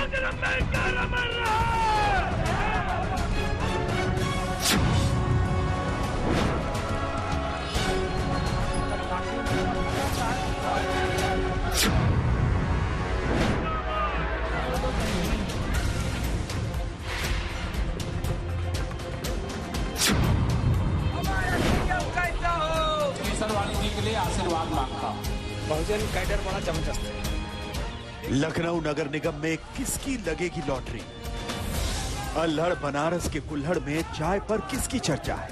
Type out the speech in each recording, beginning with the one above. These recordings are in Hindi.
डॉक्टर अम्बेडकर अमर रहे। आशीर्वाद मांगता हूं। बहुजन कैडर बड़ा जबरदस्त है। लखनऊ नगर निगम में किसकी लगेगी लॉटरी? अल्हड़ बनारस के कुल्हड़ में चाय पर किसकी चर्चा है?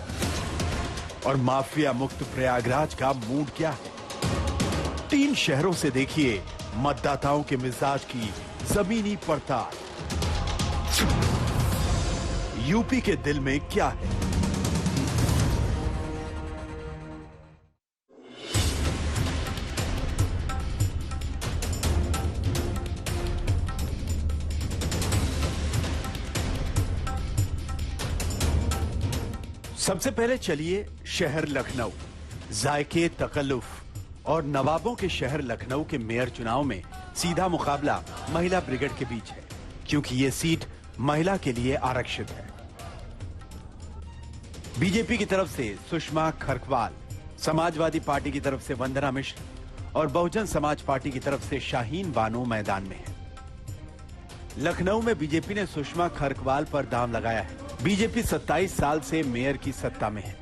और माफिया मुक्त प्रयागराज का मूड क्या है? 3 शहरों से देखिए मतदाताओं के मिजाज की जमीनी पड़ताल। यूपी के दिल में क्या है? सबसे पहले चलिए शहर लखनऊ, जायके तकल्लुफ और नवाबों के शहर लखनऊ के मेयर चुनाव में सीधा मुकाबला महिला ब्रिगेड के बीच है, क्योंकि ये सीट महिला के लिए आरक्षित है। बीजेपी की तरफ से सुषमा खरकवाल, समाजवादी पार्टी की तरफ से वंदना मिश्र और बहुजन समाज पार्टी की तरफ से शाहीन बानो मैदान में है। लखनऊ में बीजेपी ने सुषमा खरकवाल पर दांव लगाया है। बीजेपी 27 साल से मेयर की सत्ता में है,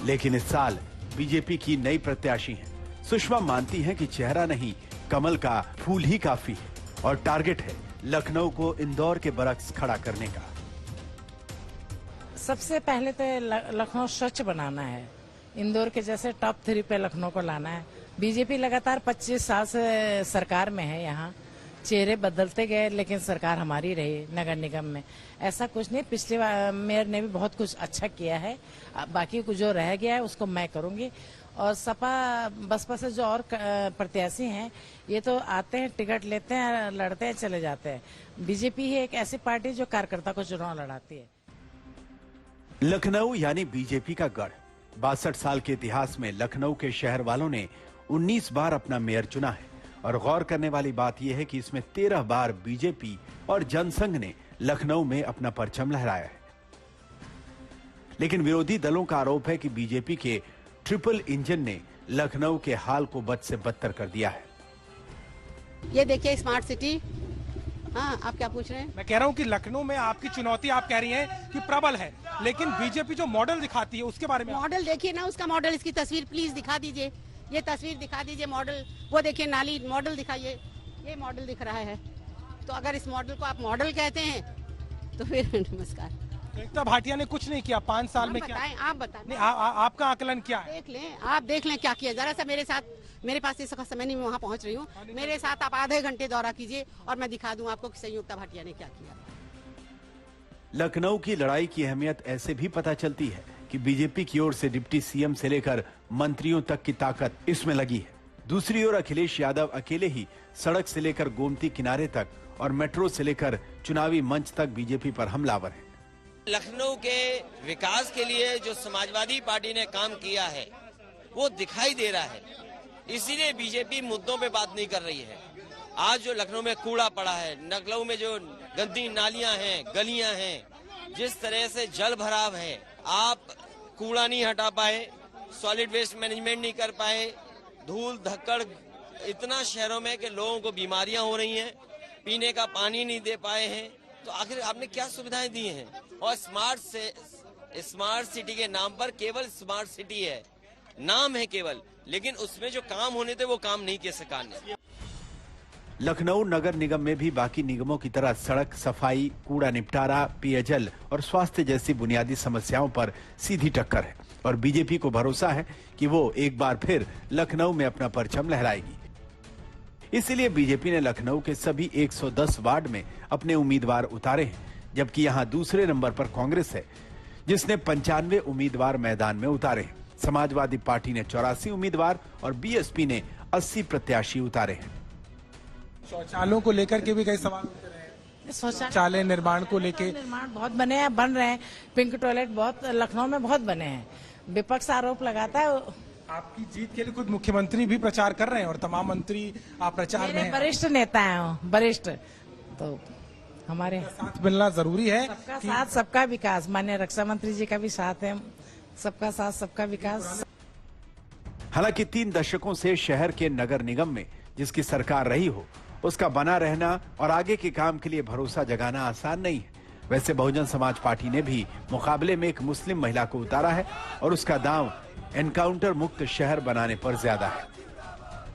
लेकिन इस साल बीजेपी की नई प्रत्याशी हैं। सुषमा मानती हैं कि चेहरा नहीं, कमल का फूल ही काफी है और टारगेट है लखनऊ को इंदौर के बरक्स खड़ा करने का। सबसे पहले तो लखनऊ स्वच्छ बनाना है, इंदौर के जैसे टॉप 3 पे लखनऊ को लाना है। बीजेपी लगातार 25 साल से सरकार में है, यहाँ चेहरे बदलते गए लेकिन सरकार हमारी रही नगर निगम में। ऐसा कुछ नहीं, पिछले मेयर ने भी बहुत कुछ अच्छा किया है, बाकी कुछ जो रह गया है उसको मैं करूंगी। और सपा बसपा से जो और प्रत्याशी हैं ये तो आते हैं, टिकट लेते हैं, लड़ते हैं, चले जाते हैं। बीजेपी ही एक ऐसी पार्टी जो कार्यकर्ता को चुनाव लड़ाती है। लखनऊ यानी बीजेपी का गढ़। 62 साल के इतिहास में लखनऊ के शहर वालों ने 19 बार अपना मेयर चुना है और गौर करने वाली बात यह है कि इसमें 13 बार बीजेपी और जनसंघ ने लखनऊ में अपना परचम लहराया है। लेकिन विरोधी दलों का आरोप है कि बीजेपी के ट्रिपल इंजन ने लखनऊ के हाल को बद से बदतर कर दिया है। ये देखिए स्मार्ट सिटी। हाँ, आप क्या पूछ रहे हैं? मैं कह रहा हूँ कि लखनऊ में आपकी चुनौती आप कह रही हैं कि प्रबल है, लेकिन बीजेपी जो मॉडल दिखाती है उसके बारे में। मॉडल देखिए ना, उसका मॉडल, इसकी तस्वीर प्लीज दिखा दीजिए। ये तस्वीर दिखा दीजिए मॉडल, वो देखिए नाली, मॉडल दिखाइए। ये मॉडल दिख रहा है, तो अगर इस मॉडल को आप मॉडल कहते हैं तो फिर नमस्कार। एकता भाटिया ने कुछ नहीं किया 5 साल में। क्या आप बताएं, नहीं, आपका आकलन क्या है? देख लें, आप देख लें क्या किया। जरा सा मेरे साथ, मेरे पास इस समय नहीं, मैं वहाँ पहुँच रही हूँ। मेरे साथ आप आधे घंटे दौरा कीजिए और मैं दिखा दूँ आपको कि संयुक्ता भाटिया ने क्या किया। लखनऊ की लड़ाई की अहमियत ऐसे भी पता चलती है कि बीजेपी की ओर से डिप्टी सीएम से लेकर मंत्रियों तक की ताकत इसमें लगी है। दूसरी ओर अखिलेश यादव अकेले ही सड़क से लेकर गोमती किनारे तक और मेट्रो से लेकर चुनावी मंच तक बीजेपी पर हमलावर है। लखनऊ के विकास के लिए जो समाजवादी पार्टी ने काम किया है वो दिखाई दे रहा है, इसीलिए बीजेपी मुद्दों पे बात नहीं कर रही है। आज जो लखनऊ में कूड़ा पड़ा है, लखनऊ में जो गंदी नालियां हैं, गलियां हैं, जिस तरह से जल भराव है, आप कूड़ा नहीं हटा पाए, सॉलिड वेस्ट मैनेजमेंट नहीं कर पाए, धूल धक्कड़ इतना शहरों में कि लोगों को बीमारियां हो रही हैं, पीने का पानी नहीं दे पाए हैं। तो आखिर आपने क्या सुविधाएं दी हैं? और स्मार्ट सिटी के नाम पर केवल स्मार्ट सिटी है, नाम है केवल, लेकिन उसमें जो काम होने थे वो काम नहीं किए सरकार ने। लखनऊ नगर निगम में भी बाकी निगमों की तरह सड़क सफाई, कूड़ा निपटारा, पेयजल और स्वास्थ्य जैसी बुनियादी समस्याओं पर सीधी टक्कर है और बीजेपी को भरोसा है कि वो एक बार फिर लखनऊ में अपना परचम लहराएगी। इसीलिए बीजेपी ने लखनऊ के सभी 110 वार्ड में अपने उम्मीदवार उतारे हैं, जबकि यहां दूसरे नंबर पर कांग्रेस है, जिसने 95 उम्मीदवार मैदान में उतारे हैं। समाजवादी पार्टी ने 84 उम्मीदवार और बीएसपी ने 80 प्रत्याशी उतारे हैं। शौचालयों को लेकर के भी कई सवाल उठते रहे। शौचालय निर्माण को लेके निर्माण बहुत बने हैं, बन रहे हैं। पिंक टॉयलेट बहुत लखनऊ में बहुत बने हैं। विपक्ष आरोप लगाता है। आपकी जीत के लिए खुद मुख्यमंत्री भी प्रचार कर रहे हैं और तमाम मंत्री आप प्रचार में। वरिष्ठ नेता हैं, वरिष्ठ, तो हमारे साथ मिलना जरूरी है। सबका साथ सबका विकास, माननीय रक्षा मंत्री जी का भी साथ है, सबका साथ सबका विकास। हालांकि 3 दशकों से शहर के नगर निगम में जिसकी सरकार रही हो, उसका बना रहना और आगे के काम के लिए भरोसा जगाना आसान नहीं है। वैसे बहुजन समाज पार्टी ने भी मुकाबले में एक मुस्लिम महिला को उतारा है और उसका दांव एनकाउंटर मुक्त शहर बनाने पर ज्यादा है।